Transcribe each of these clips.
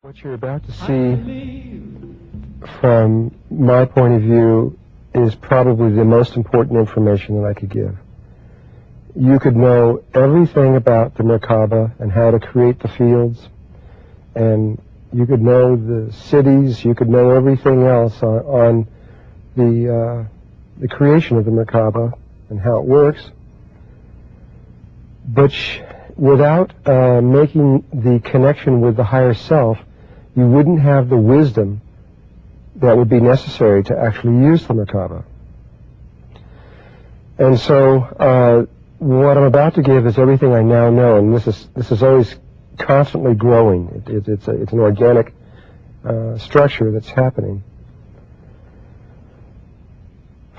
What you're about to see, from my point of view, is probably the most important information that I could give. You could know everything about the Merkaba and how to create the fields, and you could know the cities, you could know everything else on the creation of the Merkaba and how it works, but without making the connection with the higher self, you wouldn't have the wisdom that would be necessary to actually use the Merkaba. And so what I'm about to give is everything I now know, and this is always constantly growing. It's an organic structure that's happening.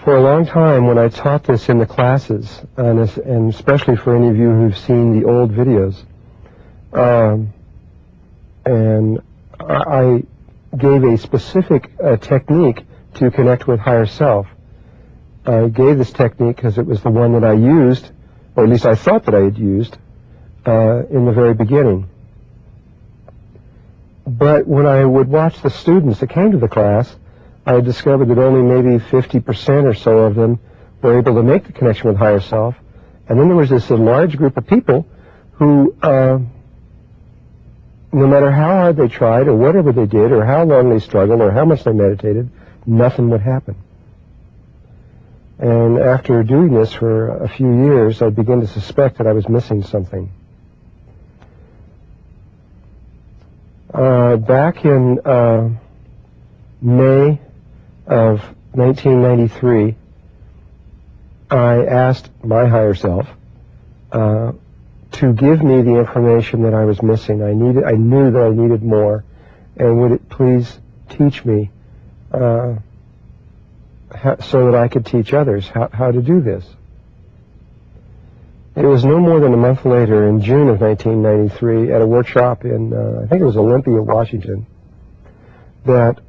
For a long time, when I taught this in the classes, and especially for any of you who've seen the old videos, and I gave a specific technique to connect with higher self. I gave this technique because it was the one that I used, or at least I thought that I had used, in the very beginning. But when I would watch the students that came to the class, I discovered that only maybe 50% or so of them were able to make the connection with higher self. And then there was this large group of people who, no matter how hard they tried, or whatever they did, or how long they struggled, or how much they meditated, nothing would happen. And after doing this for a few years, I began to suspect that I was missing something. Back in May of 1993, I asked my higher self to give me the information that I was missing. I knew that I needed more, and would it please teach me so that I could teach others how to do this. It was no more than a month later, in June of 1993, at a workshop in, I think it was Olympia, Washington, that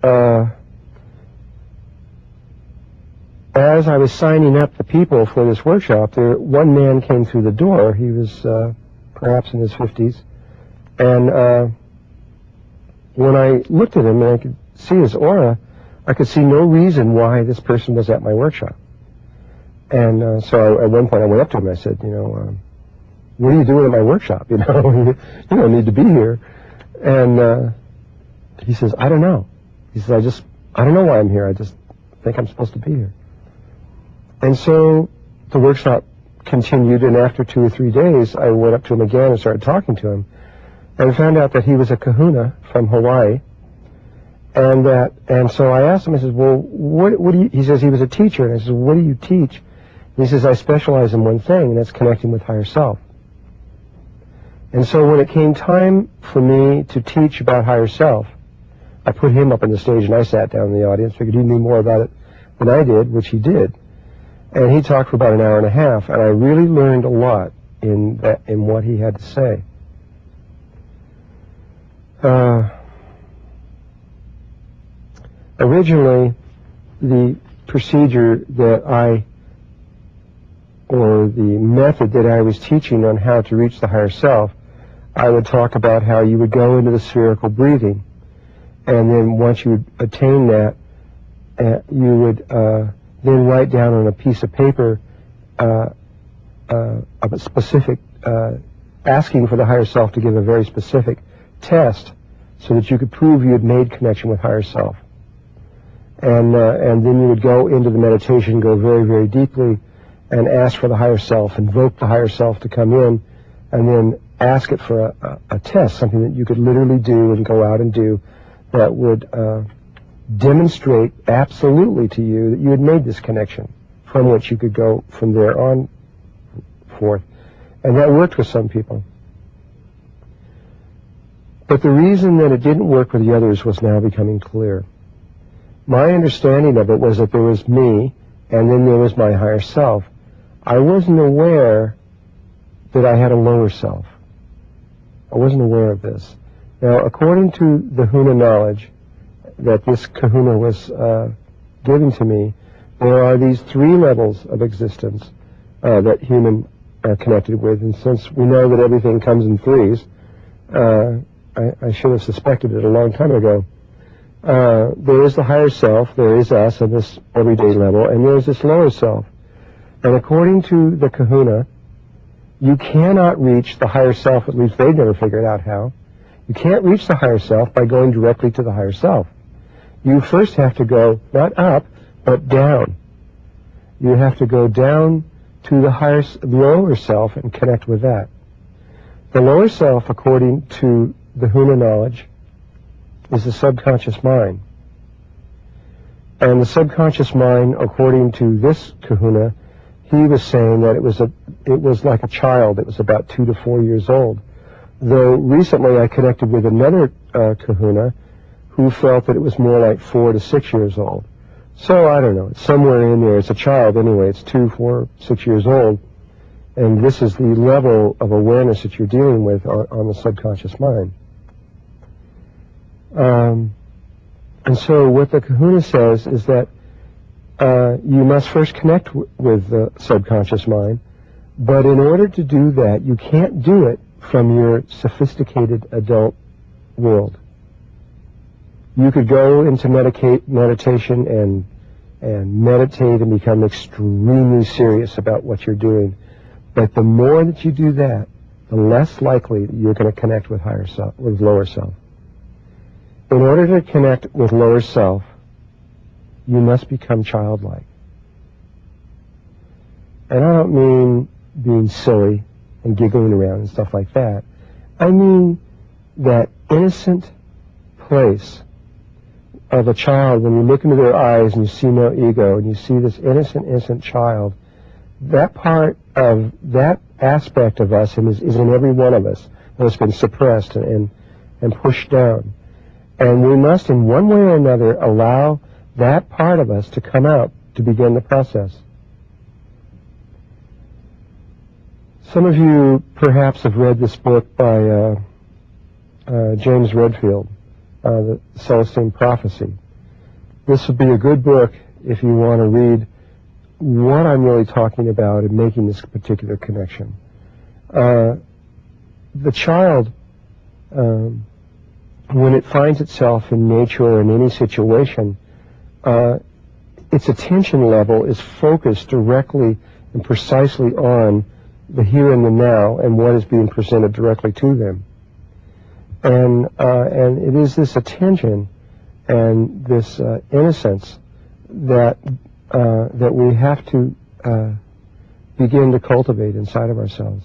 as I was signing up the people for this workshop, one man came through the door. He was perhaps in his 50s. And when I looked at him and I could see his aura, I could see no reason why this person was at my workshop. And so at one point I went up to him and I said, what are you doing at my workshop? You don't need to be here. And he says, I don't know. He says, I don't know why I'm here. I just think I'm supposed to be here. And so the workshop continued, and after 2 or 3 days, I went up to him again and started talking to him, and found out that he was a Kahuna from Hawaii, and so I asked him, I said, well, what do you, he says he was a teacher, and I said, what do you teach? And he says, I specialize in one thing, and that's connecting with higher self. And so when it came time for me to teach about higher self, I put him up on the stage, and I sat down in the audience, figured he knew more about it than I did, which he did. And he talked for about an hour and a half, and I really learned a lot in what he had to say. Originally, the procedure or the method that I was teaching on how to reach the higher self, I would talk about how you would go into the spherical breathing, and then once you attain that, you would then write down on a piece of paper a specific, asking for the higher self to give a very specific test so that you could prove you had made connection with higher self. And then you would go into the meditation, go very, very deeply, and ask for the higher self, invoke the higher self to come in, and then ask it for a test, something that you could literally do and go out and do that would demonstrate absolutely to you that you had made this connection, from which you could go from there on forth. And that worked with some people. But the reason that it didn't work with the others was now becoming clear. My understanding of it was that there was me, and then there was my higher self. I wasn't aware that I had a lower self. I wasn't aware of this. Now, according to the Huna knowledge that this Kahuna was giving to me, there are these 3 levels of existence that human are connected with, and since we know that everything comes in 3s, I should have suspected it a long time ago. There is the higher self, there is us on this everyday level, and there is this lower self. And according to the Kahuna, you cannot reach the higher self, at least they've never figured out how. You can't reach the higher self by going directly to the higher self. You first have to go, not up, but down. You have to go down to the lower self and connect with that. The lower self, according to the Huna knowledge, is the subconscious mind. And the subconscious mind, according to this Kahuna, he was saying that it was like a child. It was about 2 to 4 years old. Though recently I connected with another Kahuna who felt that it was more like 4 to 6 years old. So I don't know. It's somewhere in there. It's a child anyway. It's 2, 4, 6 years old. And this is the level of awareness that you're dealing with on the subconscious mind. And so what the Kahuna says is that you must first connect with the subconscious mind, but in order to do that, you can't do it from your sophisticated adult world. You could go into meditation and meditate and become extremely serious about what you're doing. But the more that you do that, the less likely that you're going to connect with higher self, with lower self. In order to connect with lower self, you must become childlike. And I don't mean being silly and giggling around and stuff like that. I mean that innocent place of a child when you look into their eyes and you see no ego and you see this innocent child. That part of that aspect of us is in every one of us that has been suppressed and pushed down. And we must, in one way or another, allow that part of us to come out to begin the process. Some of you perhaps have read this book by James Redfield, The Celestine Prophecy. This would be a good book if you want to read what I'm really talking about in making this particular connection. The child, when it finds itself in nature or in any situation, its attention level is focused directly and precisely on the here and the now and what is being presented directly to them. And it is this attention and this innocence that we have to begin to cultivate inside of ourselves.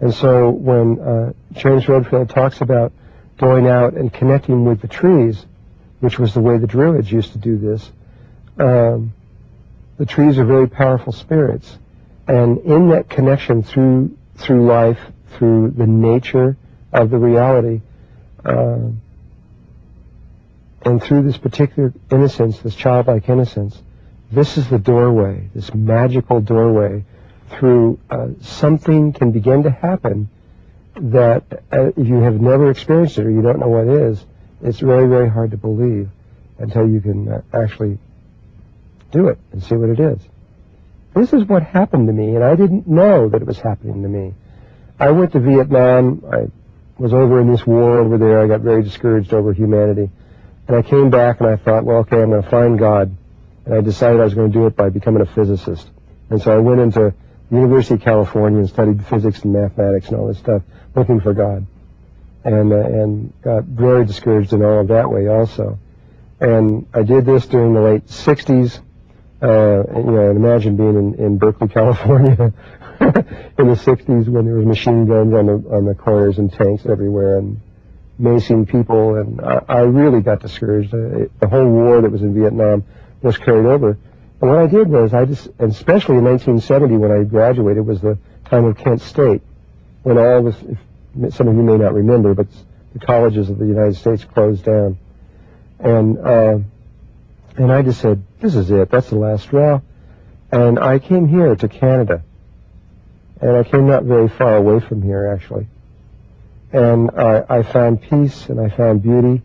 And so when James Redfield talks about going out and connecting with the trees, which was the way the Druids used to do this, the trees are very powerful spirits. And in that connection through life, through the nature of the reality, and through this particular innocence, this childlike innocence, this is the doorway, this magical doorway through something can begin to happen that if you have never experienced it or you don't know what it is, it's very, very hard to believe until you can actually do it and see what it is. This is what happened to me, and I didn't know that it was happening to me. I went to Vietnam. I was over in this war over there. I got very discouraged over humanity. And I came back and I thought, well, okay, I'm going to find God. And I decided I was going to do it by becoming a physicist. And so I went into the University of California and studied physics and mathematics and all this stuff, looking for God. And got very discouraged in all of that way also. And I did this during the late 60s. And imagine being in Berkeley, California in the 60s when there were machine guns on the corners and tanks everywhere and macing people. And I really got discouraged. The whole war that was in Vietnam was carried over. And what I did was and especially in 1970 when I graduated, was the time of Kent State, when some of you may not remember, but the colleges of the United States closed down. And I just said, this is it. That's the last straw. And I came here to Canada. And I came not very far away from here, actually. And I found peace and I found beauty.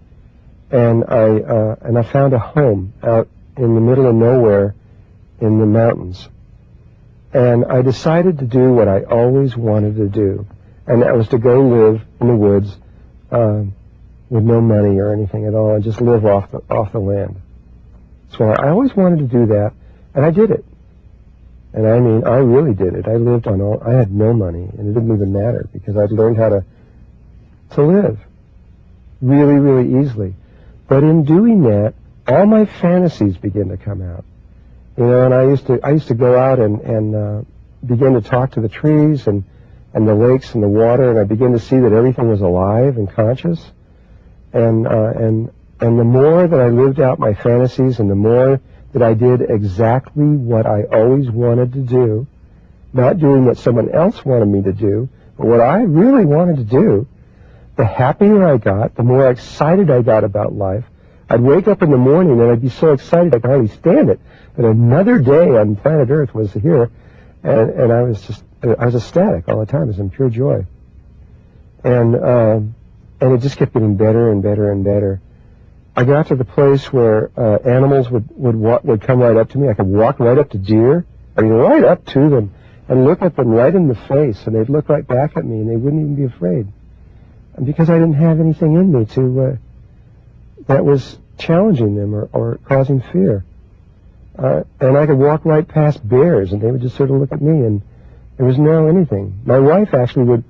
And I found a home out in the middle of nowhere in the mountains. And I decided to do what I always wanted to do. And that was to go live in the woods with no money or anything at all and just live off the land. So I always wanted to do that, and I did it. And I mean, I really did it. I lived on I had no money, and it didn't even matter because I'd learned how to live really, really easily. But in doing that, all my fantasies began to come out. You know, and I used to go out and begin to talk to the trees and the lakes and the water, and I began to see that everything was alive and conscious. And the more that I lived out my fantasies, and the more that I did exactly what I always wanted to do, not doing what someone else wanted me to do, but what I really wanted to do, the happier I got, the more excited I got about life. I'd wake up in the morning and I'd be so excited I could hardly stand it. But another day on planet Earth was here, and I was ecstatic all the time. It was in pure joy. And it just kept getting better and better and better. I got to the place where animals would come right up to me. I could walk right up to deer, I mean right up to them, and look at them right in the face, and they'd look right back at me, and they wouldn't even be afraid. And because I didn't have anything in me that was challenging them or causing fear. And I could walk right past bears, and they would just sort of look at me, and there was no anything. My wife actually would,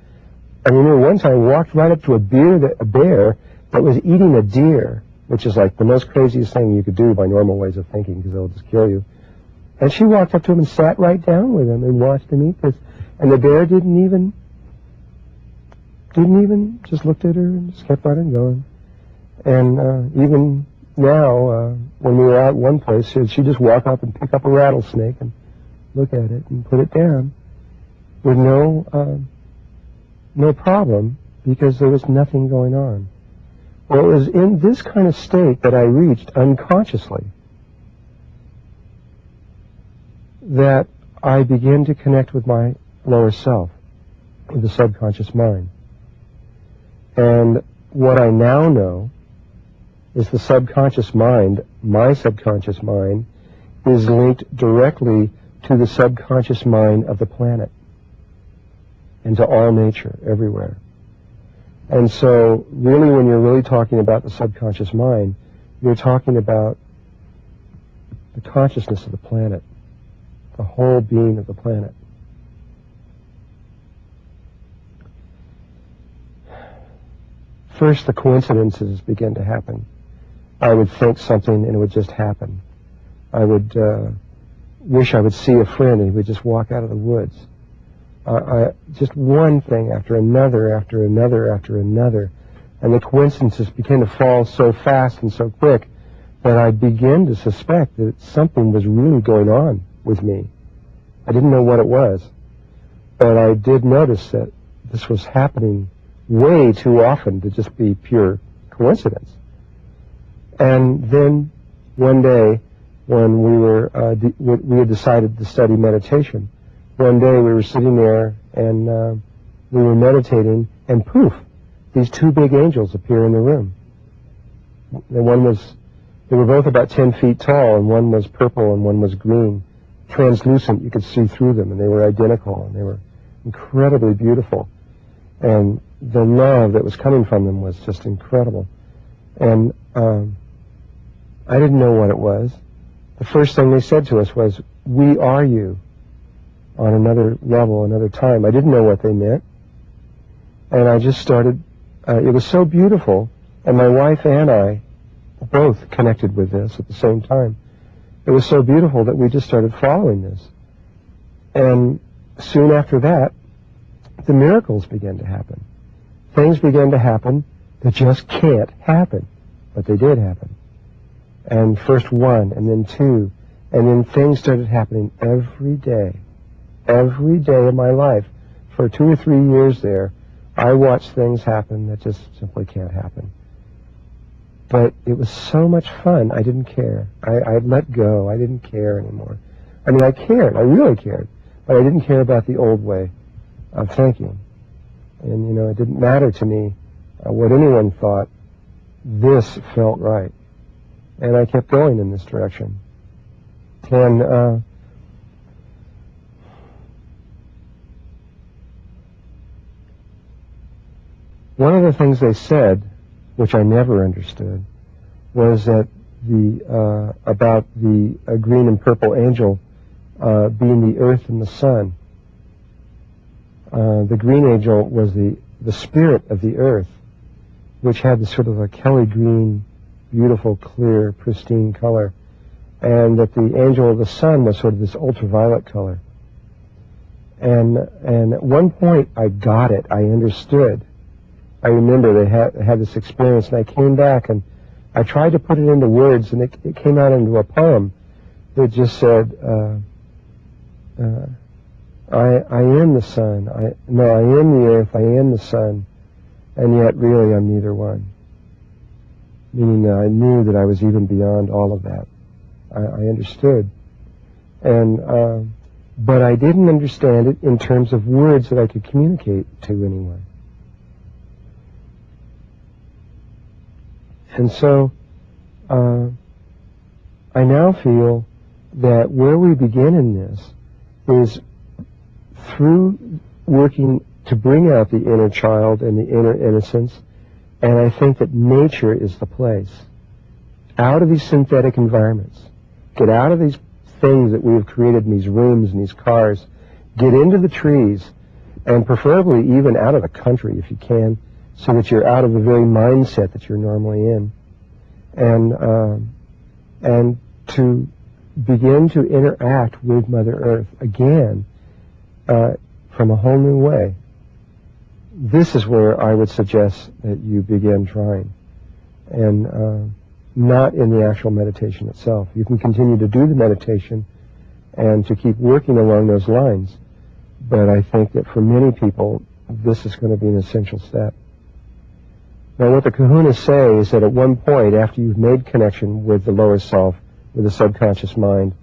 I remember one time walked right up to a bear that was eating a deer, which is like the most craziest thing you could do by normal ways of thinking, because they'll just kill you. And she walked up to him and sat right down with him and watched him eat this. And the bear didn't even just looked at her and just kept on going. And even now, when we were out one place, she'd just walk up and pick up a rattlesnake and look at it and put it down with no problem, because there was nothing going on. Well, it was in this kind of state that I reached unconsciously that I began to connect with my lower self, with the subconscious mind. And what I now know is the subconscious mind, my subconscious mind, is linked directly to the subconscious mind of the planet and to all nature, everywhere. And so, really, when you're really talking about the subconscious mind, you're talking about the consciousness of the planet, the whole being of the planet. First, the coincidences begin to happen. I would think something and it would just happen. I would wish I would see a friend and he would just walk out of the woods. Just one thing after another, after another, after another. And the coincidences began to fall so fast and so quick that I began to suspect that something was really going on with me. I didn't know what it was, but I did notice that this was happening way too often to just be pure coincidence. And then one day, when we had decided to study meditation, one day we were sitting there and we were meditating, and poof, these two big angels appear in the room. They were both about 10 feet tall, and one was purple and one was green, translucent. You could see through them, and they were identical, and they were incredibly beautiful. And the love that was coming from them was just incredible. And I didn't know what it was. The first thing they said to us was, "We are you," on another level, another time. I didn't know what they meant. And I just started, it was so beautiful, and my wife and I both connected with this at the same time. It was so beautiful that we just started following this. And soon after that, the miracles began to happen. Things began to happen that just can't happen, but they did happen. And first one, and then two, and then things started happening every day of my life. For 2 or 3 years there, I watched things happen that just simply can't happen. But it was so much fun, I didn't care. I let go, I didn't care anymore. I mean, I cared, I really cared, but I didn't care about the old way of thinking. And, you know, it didn't matter to me what anyone thought. This felt right. And I kept going in this direction. And one of the things they said which I never understood, was that about the green and purple angel being the earth and the sun. The green angel was the spirit of the earth, which had this sort of a Kelly green, beautiful, clear, pristine color, and that the angel of the sun was sort of this ultraviolet color. And at one point I got it, I understood. I remember they had this experience, and I came back and I tried to put it into words, and it came out into a poem that just said, I am the sun, I am the earth, I am the sun, and yet really I'm neither one. Meaning that I knew that I was even beyond all of that. I understood. And, but I didn't understand it in terms of words that I could communicate to anyone. And so, I now feel that where we begin in this is through working to bring out the inner child and the inner innocence, and I think that nature is the place. Out of these synthetic environments. Get out of these things that we have created in these rooms and these cars. Get into the trees, and preferably even out of the country if you can, so that you're out of the very mindset that you're normally in. And to begin to interact with Mother Earth again from a whole new way. This is where I would suggest that you begin trying, and not in the actual meditation itself. You can continue to do the meditation and to keep working along those lines, but I think that for many people this is going to be an essential step. Now what the Kahuna say is that at one point, after you've made connection with the lower self, with the subconscious mind,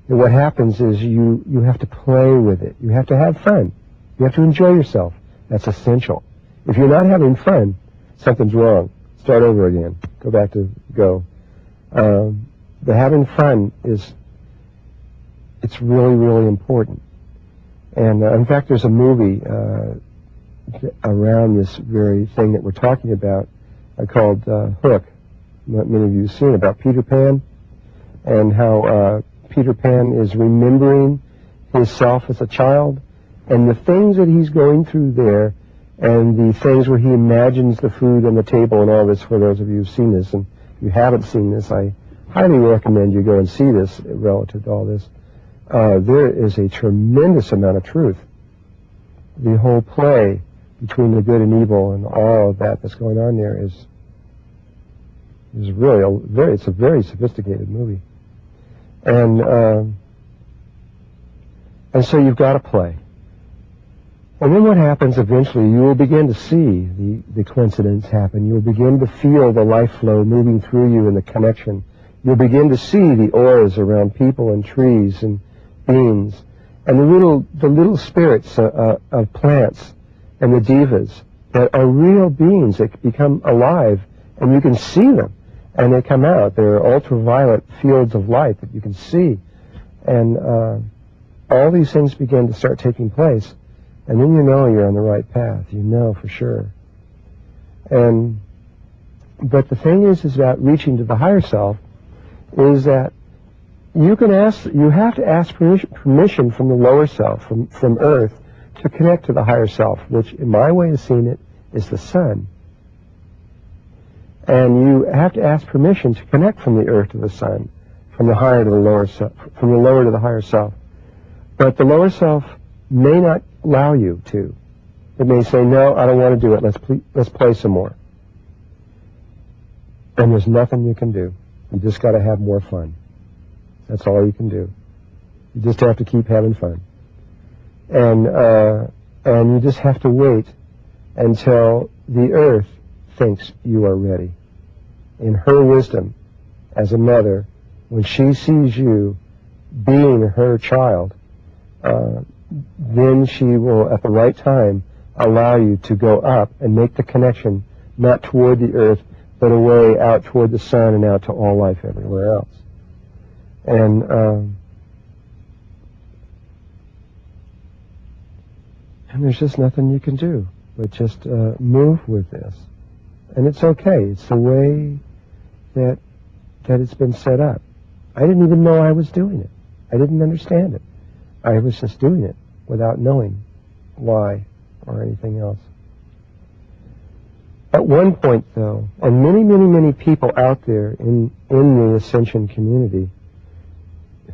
what happens is you have to play with it. You have to have fun. You have to enjoy yourself. That's essential. If you're not having fun, something's wrong. Start over again. Go back to go. The having fun it's really, really important. And in fact, there's a movie around this very thing that we're talking about called Hook. Many of you have seen about Peter Pan, and how Peter Pan is remembering himself as a child, and the things that he's going through there, and the things where he imagines the food on the table and all this, for those of you who've seen this. And if you haven't seen this, I highly recommend you go and see this relative to all this. There is a tremendous amount of truth. The whole play between the good and evil and all of that that's going on there is really it's a very sophisticated movie. And so you've got to play. And then what happens eventually, you will begin to see the coincidence happen. You'll begin to feel the life flow moving through you and the connection. You'll begin to see the auras around people and trees and beings, and the little spirits of plants and the divas that are real beings that become alive, and you can see them, and they come out. They're ultraviolet fields of light that you can see, and all these things begin to start taking place. And then you know you're on the right path. You know for sure. But the thing is about reaching to the higher self is that you have to ask permission from the lower self, from Earth, to connect to the higher self, which in my way of seeing it is the sun. And you have to ask permission to connect from the Earth to the sun, from the higher to the lower self, from the lower to the higher self. But the lower self may not allow you to. It may say, no, I don't want to do it. Let's play some more. And there's nothing you can do. You just got to have more fun. That's all you can do. You just have to keep having fun. And you just have to wait until the Earth thinks you are ready. In her wisdom, as a mother, when she sees you being her child, then she will, at the right time, allow you to go up and make the connection, not toward the Earth, but away out toward the sun and out to all life everywhere else. And there's just nothing you can do but just move with this. And it's okay. It's the way that it's been set up. I didn't even know I was doing it. I didn't understand it. I was just doing it without knowing why or anything else. At one point, though, and many, many, many people out there in the Ascension community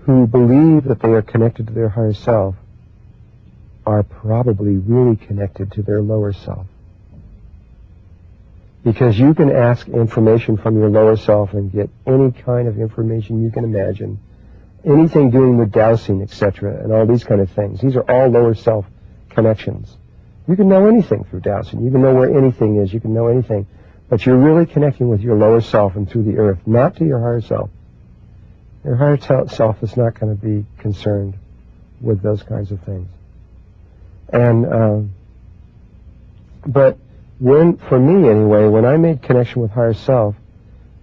who believe that they are connected to their higher self are probably really connected to their lower self. Because you can ask information from your lower self and get any kind of information you can imagine, anything doing with dowsing, etc., and all these kind of things. These are all lower self connections. You can know anything through dowsing. You can know where anything is. You can know anything. But you're really connecting with your lower self and through the earth, not to your higher self. Your higher self is not going to be concerned with those kinds of things. And, but for me anyway, when I made connection with higher self,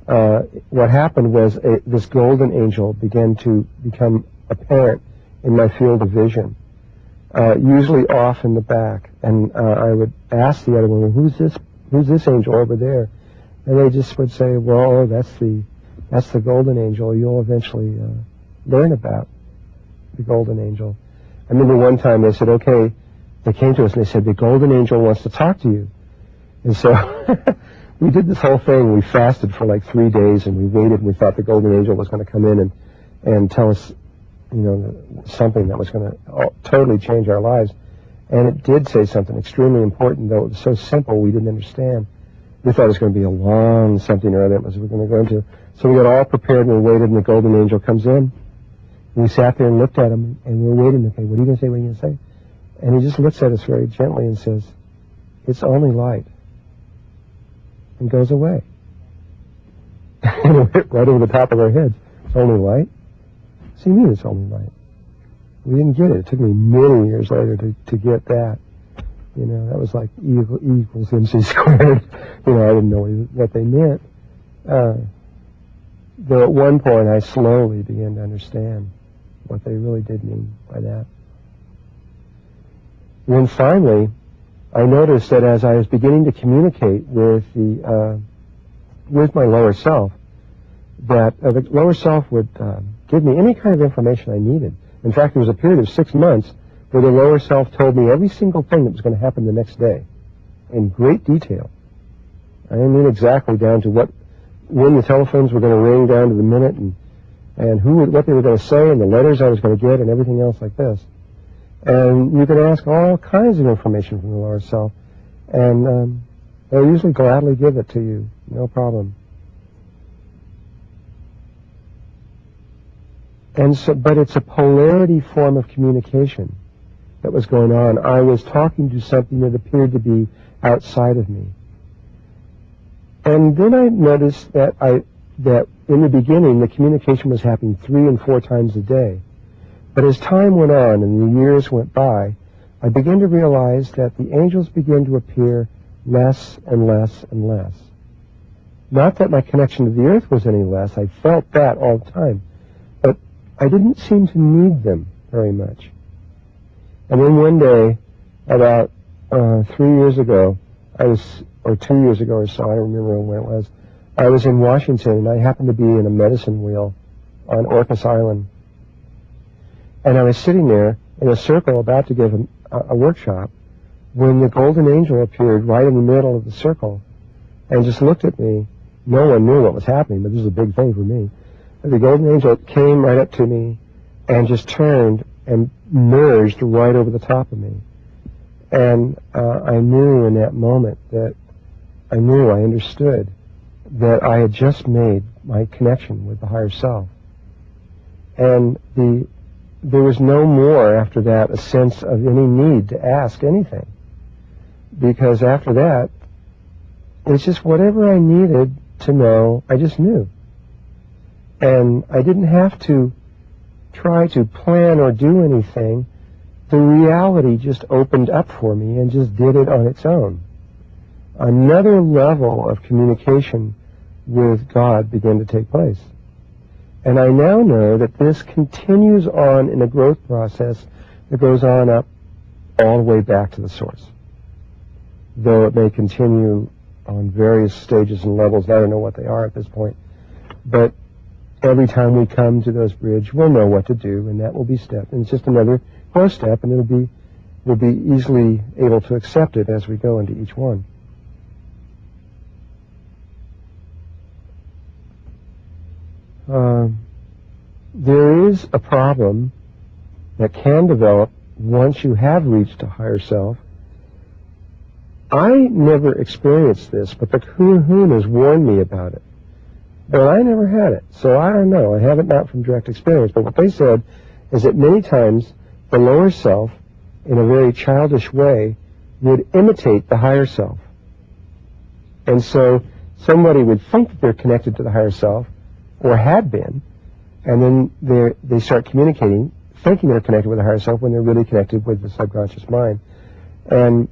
what happened was this golden angel began to become apparent in my field of vision, usually off in the back. And I would ask the other one, who's this angel over there? And they just would say, well, that's the golden angel. You'll eventually learn about the golden angel. I remember one time they said, okay, they came to us and they said, the golden angel wants to talk to you. And so we did this whole thing. We fasted for like 3 days, and we waited, and we thought the golden angel was going to come in and tell us, something that was going to totally change our lives. And it did say something extremely important, though it was so simple we didn't understand. We thought it was going to be a long something or other it was we were going to go into. So we got all prepared, and we waited, and the golden angel comes in. And we sat there and looked at him, and we were waiting. Okay, what are you going to say? What are you going to say? And he just looks at us very gently and says, it's only light. And goes away. And it went right over the top of our heads. It's only light? What do you mean it's only light? We didn't get it. It took me many years later to get that. That was like E equals MC squared. I didn't know what they meant. Though at one point I slowly began to understand what they really did mean by that. And then finally, I noticed that as I was beginning to communicate with with my lower self, that the lower self would give me any kind of information I needed. In fact, there was a period of 6 months where the lower self told me every single thing that was going to happen the next day, in great detail. I mean exactly down to when the telephones were going to ring down to the minute, and what they were going to say, and the letters I was going to get, and everything else like this. And you can ask all kinds of information from the lower self, and they'll usually gladly give it to you, no problem. But it's a polarity form of communication that was going on. I was talking to something that appeared to be outside of me. And then I noticed that in the beginning, the communication was happening 3 and 4 times a day. But as time went on and the years went by, I began to realize that the angels began to appear less and less and less. Not that my connection to the earth was any less. I felt that all the time. But I didn't seem to need them very much. And then one day, about 3 years ago, or 2 years ago or so, I don't remember when it was, I was in Washington, and I happened to be in a medicine wheel on Orcas Island. And I was sitting there in a circle about to give a workshop when the golden angel appeared right in the middle of the circle and just looked at me. No one knew what was happening, but this was a big thing for me. And the golden angel came right up to me and just turned and merged right over the top of me. And I knew in that moment that I understood that I had just made my connection with the higher self. And there was no more after that a sense of any need to ask anything. Because after that, it's just whatever I needed to know, I just knew. And I didn't have to try to plan or do anything. The reality just opened up for me and just did it on its own. Another level of communication with God began to take place. And I now know that this continues on in a growth process that goes on up all the way back to the source. Though it may continue on various stages and levels. I don't know what they are at this point. But every time we come to those bridges, we'll know what to do, and that will be step. And it's just another growth step, and we'll be easily able to accept it as we go into each one. There is a problem that can develop once you have reached a higher self. I never experienced this, but the Kahunas warned me about it. But I never had it, so I don't know. I have it not from direct experience, but what they said is that many times the lower self, in a very childish way, would imitate the higher self. And so somebody would think that they're connected to the higher self, or had been, and then they start communicating, thinking they're connected with the higher self when they're really connected with the subconscious mind. And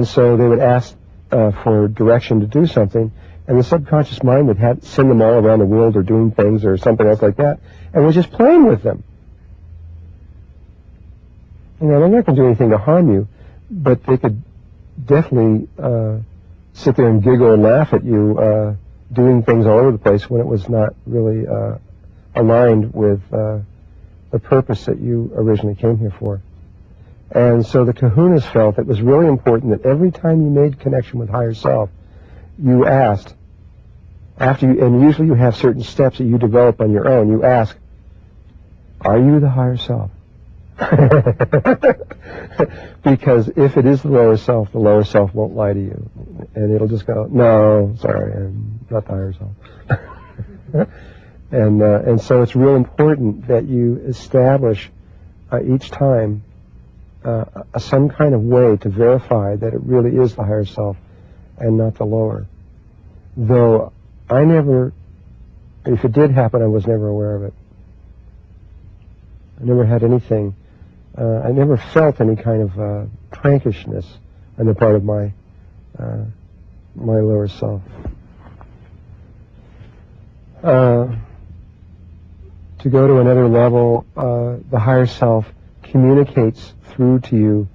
so they would ask for direction to do something, and the subconscious mind would send them all around the world or doing things or something else like that, and was just playing with them. You know, they're not going to do anything to harm you, but they could definitely sit there and giggle and laugh at you doing things all over the place when it was not really aligned with the purpose that you originally came here for. And so the Kahunas felt it was really important that every time you made connection with higher self, you asked, and usually you have certain steps that you develop on your own, you ask, are you the higher self? Because if it is the lower self won't lie to you. And it'll just go, no, sorry, I'm not the higher self. And so it's real important that you establish each time some kind of way to verify that it really is the higher self and not the lower. Though I never, if it did happen, I was never aware of it. I never had anything, I never felt any kind of prankishness on the part of my lower self. To go to another level, the higher self communicates through to you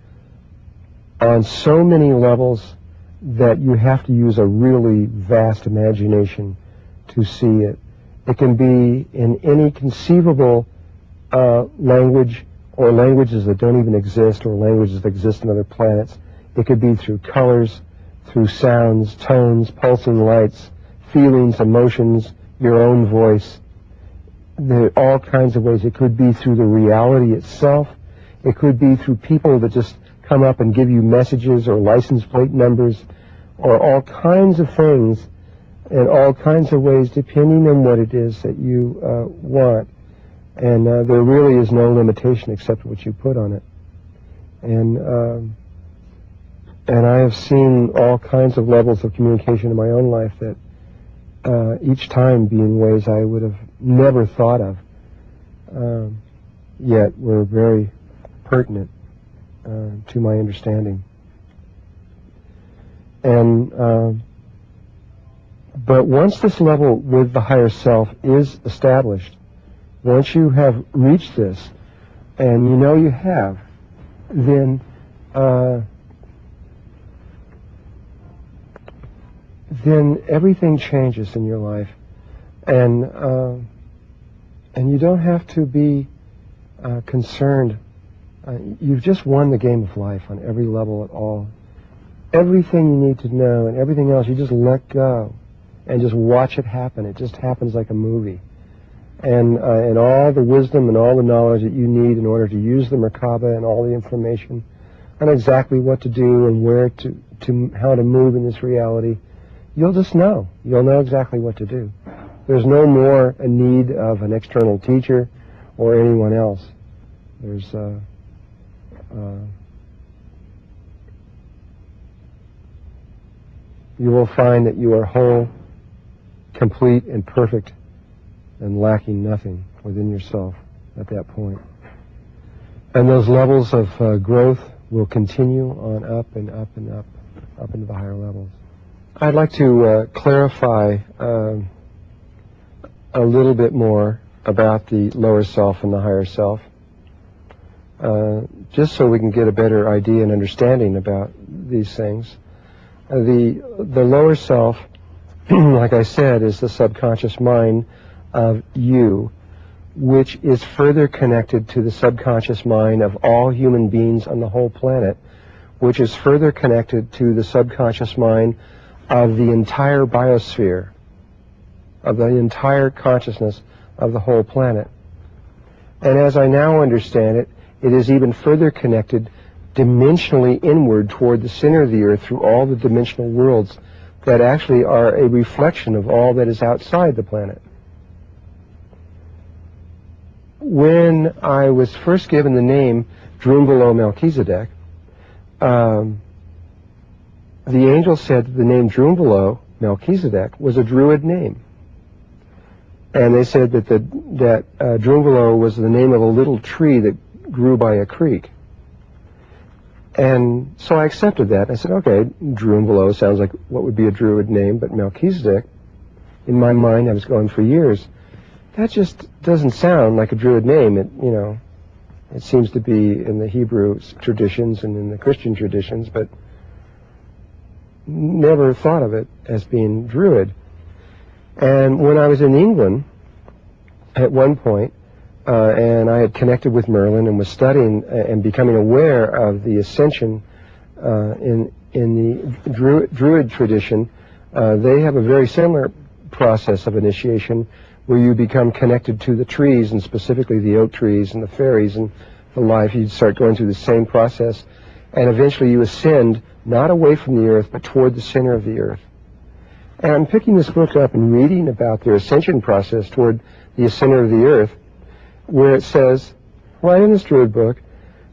on so many levels that you have to use a really vast imagination to see it. It can be in any conceivable language, or languages that don't even exist, or languages that exist on other planets. It could be through colors, through sounds, tones, pulsing lights, feelings, emotions, your own voice. There are all kinds of ways. It could be through the reality itself. It could be through people that just come up and give you messages or license plate numbers, or all kinds of things in all kinds of ways, depending on what it is that you want. And there really is no limitation except what you put on it. And I have seen all kinds of levels of communication in my own life that each time be in ways I would have never thought of, yet were very pertinent to my understanding. And but once this level with the higher self is established, once you have reached this, and you know you have, then everything changes in your life, and you don't have to be concerned. You've just won the game of life on every level at all. Everything you need to know and everything else, you just let go and just watch it happen. It just happens like a movie. And all the wisdom and all the knowledge that you need in order to use the Merkaba and all the information on exactly what to do and where to how to move in this reality, you'll just know. You'll know exactly what to do. There's no more a need of an external teacher or anyone else. There's you will find that you are whole, complete, and perfect, and lacking nothing within yourself at that point. And those levels of growth will continue on up and up and up, up into the higher levels. I'd like to clarify a little bit more about the lower self and the higher self, just so we can get a better idea and understanding about these things. The lower self, like I said, is the subconscious mind of you, which is further connected to the subconscious mind of all human beings on the whole planet, which is further connected to the subconscious mind of the entire biosphere, of the entire consciousness of the whole planet. And as I now understand it, it is even further connected dimensionally inward toward the center of the earth through all the dimensional worlds that actually are a reflection of all that is outside the planet. When I was first given the name Drunvalo Melchizedek, the angel said that the name Drunvalo Melchizedek was a Druid name. And they said that Drunvalo was the name of a little tree that grew by a creek. And so I accepted that. I said, okay, Drunvalo sounds like what would be a Druid name, but Melchizedek, in my mind, I was going for years, that just doesn't sound like a Druid name. It seems to be in the Hebrew traditions and in the Christian traditions, but never thought of it as being Druid. And when I was in England, at one point, and I had connected with Merlin and was studying and becoming aware of the ascension in the Druid tradition, they have a very similar process of initiation where you become connected to the trees, and specifically the oak trees and the fairies and the life. You start going through the same process, and eventually you ascend not away from the earth but toward the center of the earth. And I'm picking this book up and reading about their ascension process toward the center of the earth, where it says, right in this Druid book,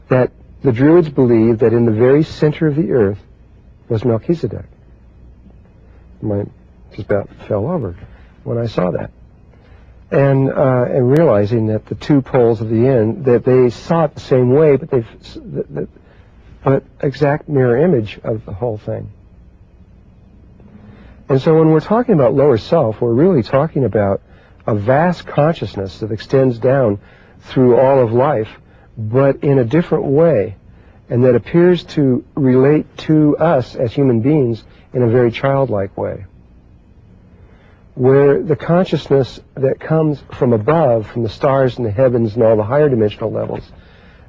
that the Druids believed that in the very center of the earth was Melchizedek. Mine just about fell over when I saw that. And realizing that the two poles of the end, that they saw it the same way, but exact mirror image of the whole thing. And so when we're talking about lower self, we're really talking about a vast consciousness that extends down through all of life, but in a different way, and that appears to relate to us as human beings in a very childlike way, where the consciousness that comes from above, from the stars and the heavens and all the higher dimensional levels,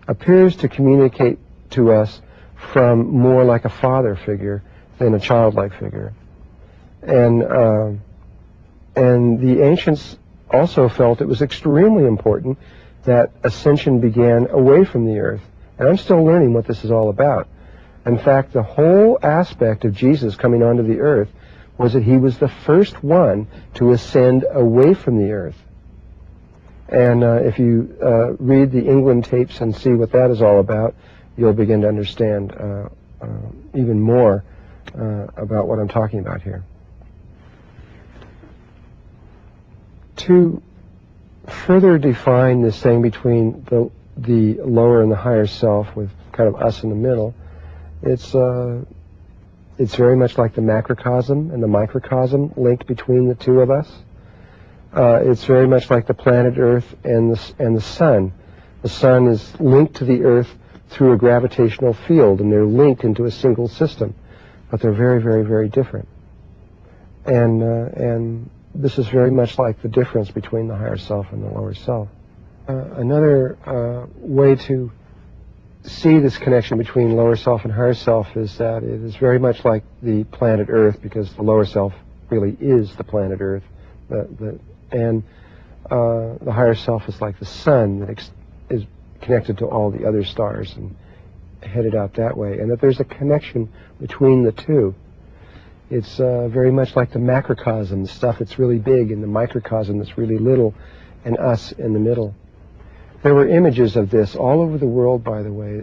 appears to communicate to us from more like a father figure than a childlike figure. And the ancients also felt it was extremely important that ascension began away from the earth. And I'm still learning what this is all about. In fact, the whole aspect of Jesus coming onto the earth was that he was the first one to ascend away from the earth. And if you read the England tapes and see what that is all about, you'll begin to understand even more about what I'm talking about here. To further define this thing between the lower and the higher self, with kind of us in the middle, it's very much like the macrocosm and the microcosm linked between the two of us. It's very much like the planet Earth and the sun. The sun is linked to the Earth through a gravitational field, and they're linked into a single system, but they're very, very, very different. And this is very much like the difference between the higher self and the lower self. Another way to see this connection between lower self and higher self is that it is very much like the planet Earth, because the lower self really is the planet Earth, and the higher self is like the sun that is connected to all the other stars and headed out that way, and that there's a connection between the two. It's very much like the macrocosm, the stuff that's really big, and the microcosm that's really little, and us in the middle. There were images of this all over the world, by the way.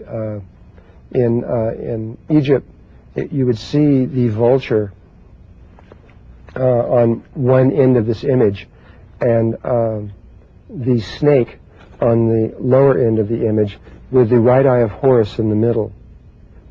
In Egypt, you would see the vulture on one end of this image, and the snake on the lower end of the image, with the right eye of Horus in the middle,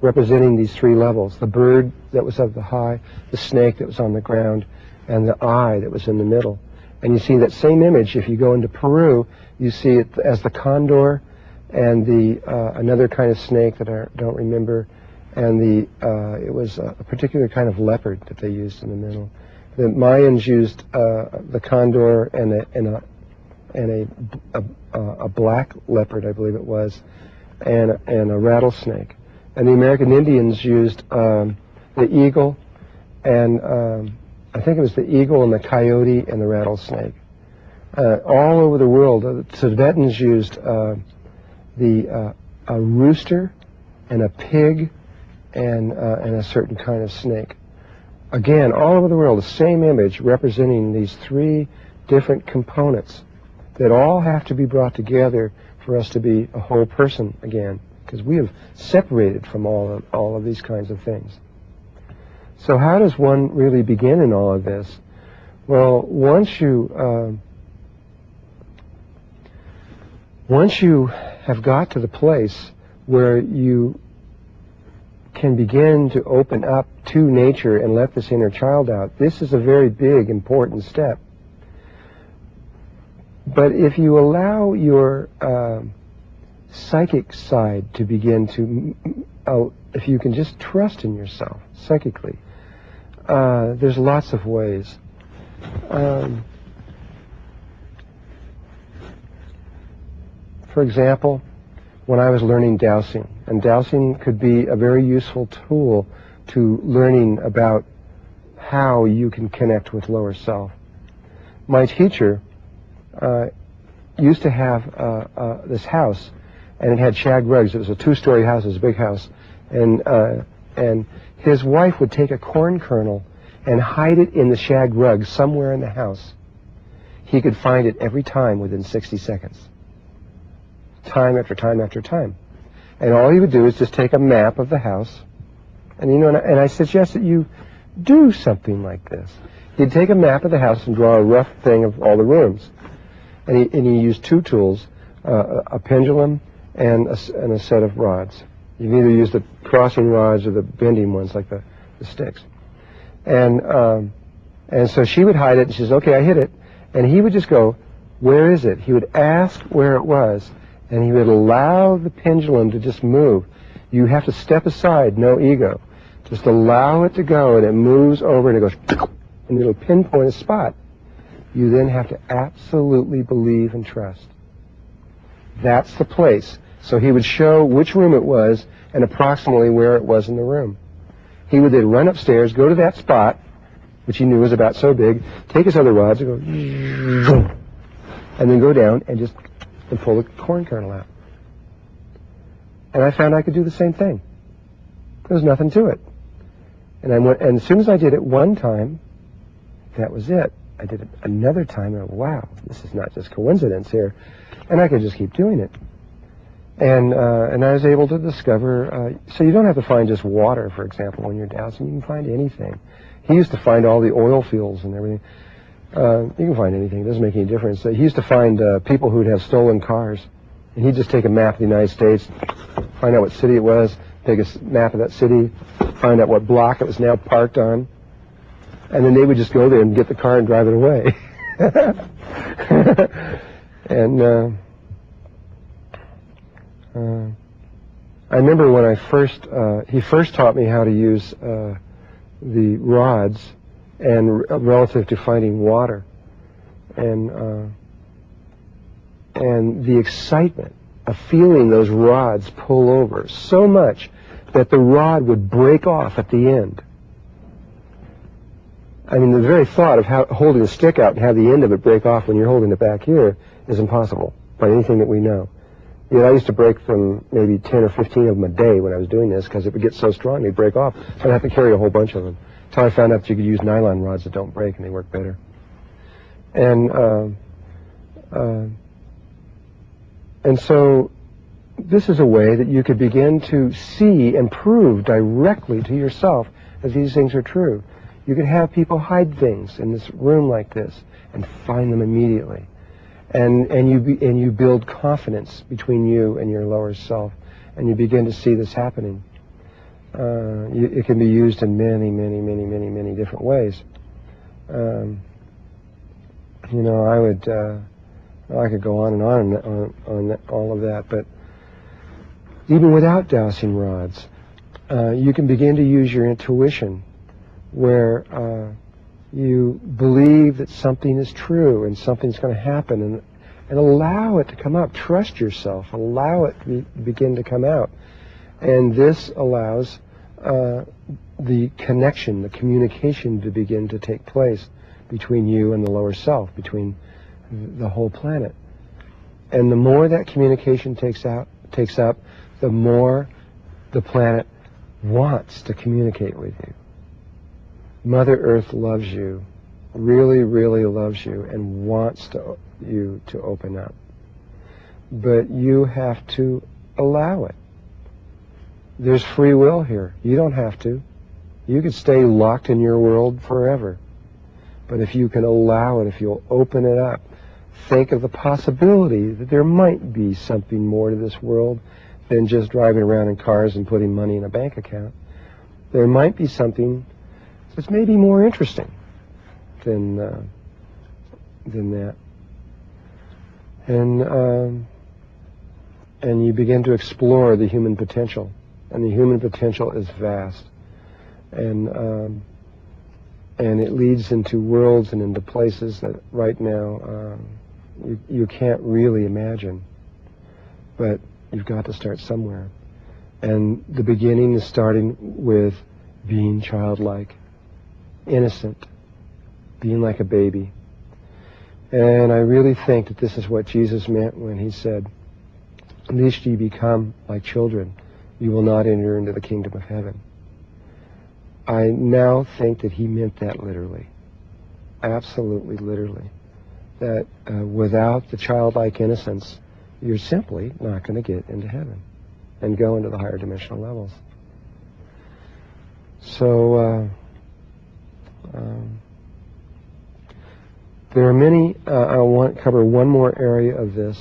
representing these three levels: the bird that was of the high, the snake that was on the ground, and the eye that was in the middle. And you see that same image if you go into Peru. You see it as the condor and the another kind of snake that I don't remember, and it was a particular kind of leopard that they used in the middle. The Mayans used the condor and a black leopard, I believe it was, and a rattlesnake. And the American Indians used the eagle, and I think it was the eagle and the coyote and the rattlesnake. All over the world, the Tibetans used a rooster and a pig and a certain kind of snake. Again, all over the world, the same image representing these three different components that all have to be brought together for us to be a whole person again, because we have separated from all of these kinds of things. So how does one really begin in all of this? Well, once you have got to the place where you can begin to open up to nature and let this inner child out, this is a very big, important step. But if you allow your psychic side to begin to, if you can just trust in yourself psychically, there's lots of ways. For example, when I was learning dowsing, and dowsing could be a very useful tool to learning about how you can connect with lower self. My teacher used to have this house, and it had shag rugs. It was a two-story house. It was a big house, and his wife would take a corn kernel and hide it in the shag rug somewhere in the house. He could find it every time within 60 seconds, time after time after time. And all he would do is just take a map of the house, and and I suggest that you do something like this. He'd take a map of the house and draw a rough thing of all the rooms. And he used two tools, a pendulum and a set of rods. You can either use the crossing rods or the bending ones, like the sticks. And so she would hide it, and she says, "Okay, I hit it." And he would just go, "Where is it?" He would ask where it was, and he would allow the pendulum to just move. You have to step aside, no ego. Just allow it to go, and it moves over, and it goes, and it'll pinpoint a spot. You then have to absolutely believe and trust. That's the place. So he would show which room it was and approximately where it was in the room. He would then run upstairs, go to that spot, which he knew was about so big, take his other rods and go, and then go down and pull the corn kernel out. And I found I could do the same thing. There was nothing to it. And as soon as I did it one time, that was it. I did it another time, and wow, this is not just coincidence here. And I could just keep doing it. And I was able to discover, so you don't have to find just water, for example, when you're dowsing. You can find anything. He used to find all the oil fields and everything. You can find anything. It doesn't make any difference. He used to find people who'd have stolen cars. And he'd just take a map of the United States, find out what city it was, take a map of that city, find out what block it was now parked on, and then they would just go there and get the car and drive it away. And I remember when he first taught me how to use the rods and relative to finding water, and the excitement of feeling those rods pull over so much that the rod would break off at the end. I mean, the very thought of holding a stick out and have the end of it break off when you're holding it back here is impossible by anything that we know. You know, I used to break from maybe 10 or 15 of them a day when I was doing this, because it would get so strong they'd break off. So I'd have to carry a whole bunch of them. Until I found out that you could use nylon rods that don't break, and they work better. And so this is a way that you could begin to see and prove directly to yourself that these things are true. You could have people hide things in this room like this and find them immediately. And you build confidence between you and your lower self, and you begin to see this happening. It can be used in many, many, many, many, many different ways. I could go on and on all of that, but even without dowsing rods, you can begin to use your intuition, where you believe that something is true and something's going to happen, and allow it to come up. Trust yourself. Allow it to begin to come out. And this allows the connection, the communication to begin to take place between you and the lower self, between the whole planet. And the more that communication takes up, the more the planet wants to communicate with you. Mother Earth loves you, really, really loves you, and wants you to open up. But you have to allow it. There's free will here. You don't have to. You could stay locked in your world forever. But if you can allow it, if you'll open it up, think of the possibility that there might be something more to this world than just driving around in cars and putting money in a bank account. There might be something that's maybe more interesting than that. And you begin to explore the human potential. And the human potential is vast. And it leads into worlds and into places that right now you can't really imagine. But you've got to start somewhere. And the beginning is starting with being childlike, innocent, being like a baby. And I really think that this is what Jesus meant when he said, "Lest ye become like children, you will not enter into the kingdom of heaven." I now think that he meant that literally, absolutely literally, that without the childlike innocence, you're simply not going to get into heaven and go into the higher dimensional levels. So there are many, I want to cover one more area of this.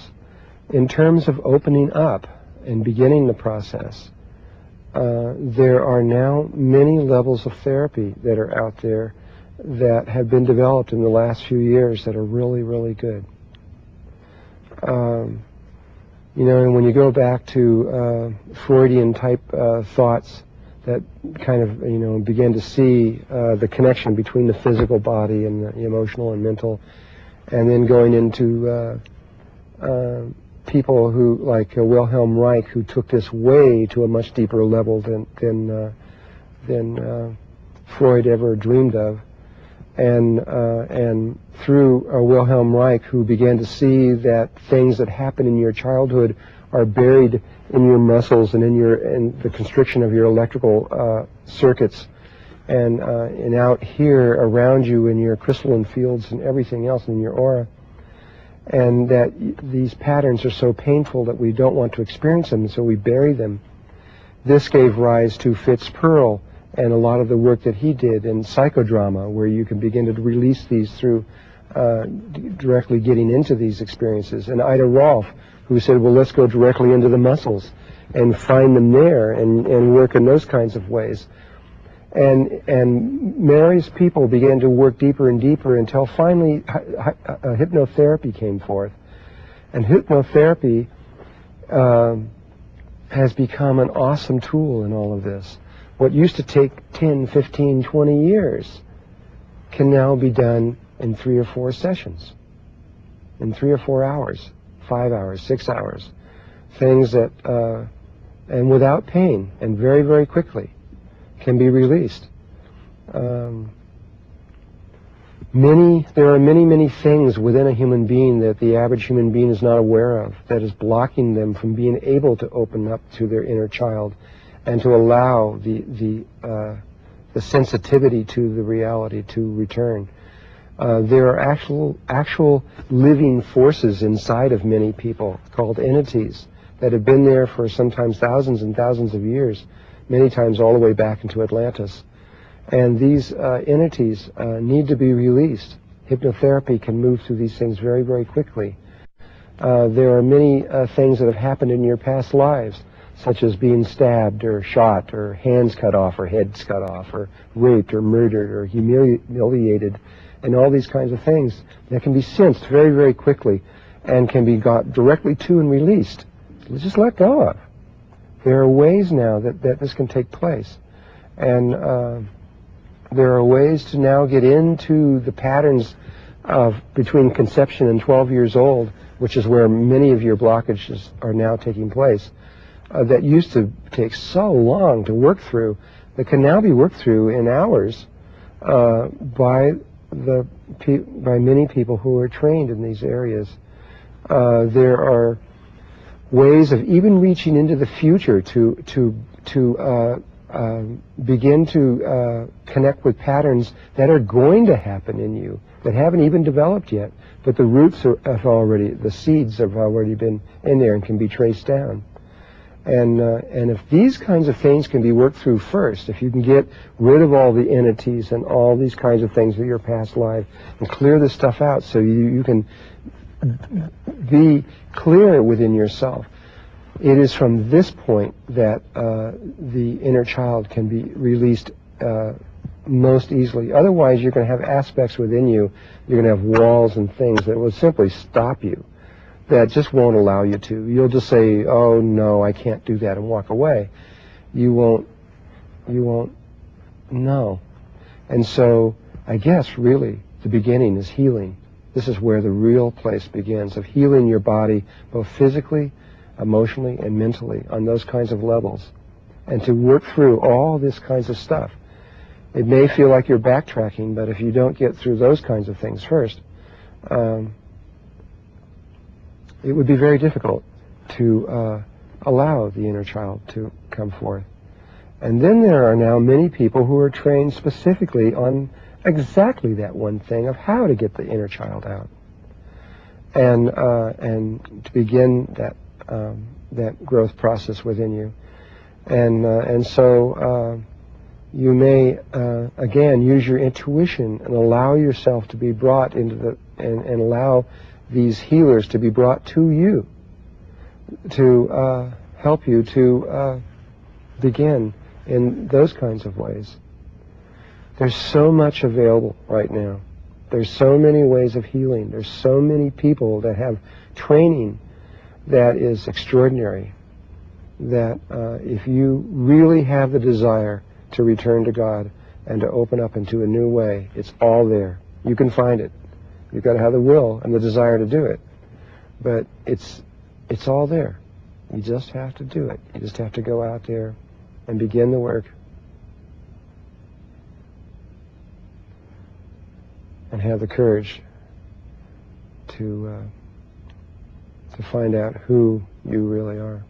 In terms of opening up and beginning the process, there are now many levels of therapy that are out there that have been developed in the last few years that are really, really good. You know, and when you go back to Freudian type thoughts that kind of, you know, begin to see the connection between the physical body and the emotional and mental, and then going into people who, like Wilhelm Reich, who took this way to a much deeper level than Freud ever dreamed of, and through Wilhelm Reich, who began to see that things that happen in your childhood are buried in your muscles and in the constriction of your electrical circuits, and out here around you in your crystalline fields and everything else in your aura. And that these patterns are so painful that we don't want to experience them, so we bury them. This gave rise to Fitz Pearl and a lot of the work that he did in psychodrama, where you can begin to release these through directly getting into these experiences. And Ida Rolf, who said, well, let's go directly into the muscles and find them there and work in those kinds of ways. And Mary's people began to work deeper and deeper until finally hypnotherapy came forth. And hypnotherapy has become an awesome tool in all of this. What used to take 10, 15, 20 years can now be done in 3 or 4 sessions, in 3 or 4 hours, 5 hours, 6 hours. Things that, and without pain, and very, very quickly, can be released. There are many, many things within a human being that the average human being is not aware of that is blocking them from being able to open up to their inner child and to allow the sensitivity to the reality to return. There are actual living forces inside of many people called entities that have been there for sometimes thousands and thousands of years, many times all the way back into Atlantis. And these entities need to be released. Hypnotherapy can move through these things very, very quickly. There are many things that have happened in your past lives, such as being stabbed or shot or hands cut off or heads cut off or raped or murdered or humiliated, and all these kinds of things that can be sensed very, very quickly and can be got directly to and released. Just let go of. There are ways now that this can take place. And there are ways to now get into the patterns of between conception and 12 years old, which is where many of your blockages are now taking place, that used to take so long to work through, that can now be worked through in hours by many people who are trained in these areas. There are ways of even reaching into the future to begin to connect with patterns that are going to happen in you, that haven't even developed yet, but the roots the seeds have already been in there and can be traced down. And if these kinds of things can be worked through first, if you can get rid of all the entities and all these kinds of things of your past life and clear this stuff out so you can be clear within yourself, it is from this point that the inner child can be released most easily. Otherwise, you're going to have aspects within you, you're going to have walls and things that will simply stop you, that just won't allow you to. You'll just say, oh no, I can't do that, and walk away. You won't know. And so, I guess really, the beginning is healing. This is where the real place begins, of healing your body, both physically, emotionally, and mentally, on those kinds of levels. And to work through all this kinds of stuff. It may feel like you're backtracking, but if you don't get through those kinds of things first, it would be very difficult to allow the inner child to come forth. And then there are now many people who are trained specifically on exactly that one thing of how to get the inner child out, and to begin that growth process within you. And so you may again use your intuition and allow yourself to be brought into and allow these healers to be brought to you to help you to begin in those kinds of ways. There's so much available right now. There's so many ways of healing. There's so many people that have training that is extraordinary, that if you really have the desire to return to God and to open up into a new way, it's all there. You can find it. You've got to have the will and the desire to do it. But it's all there. You just have to do it. You just have to go out there and begin the work. And have the courage to find out who you really are.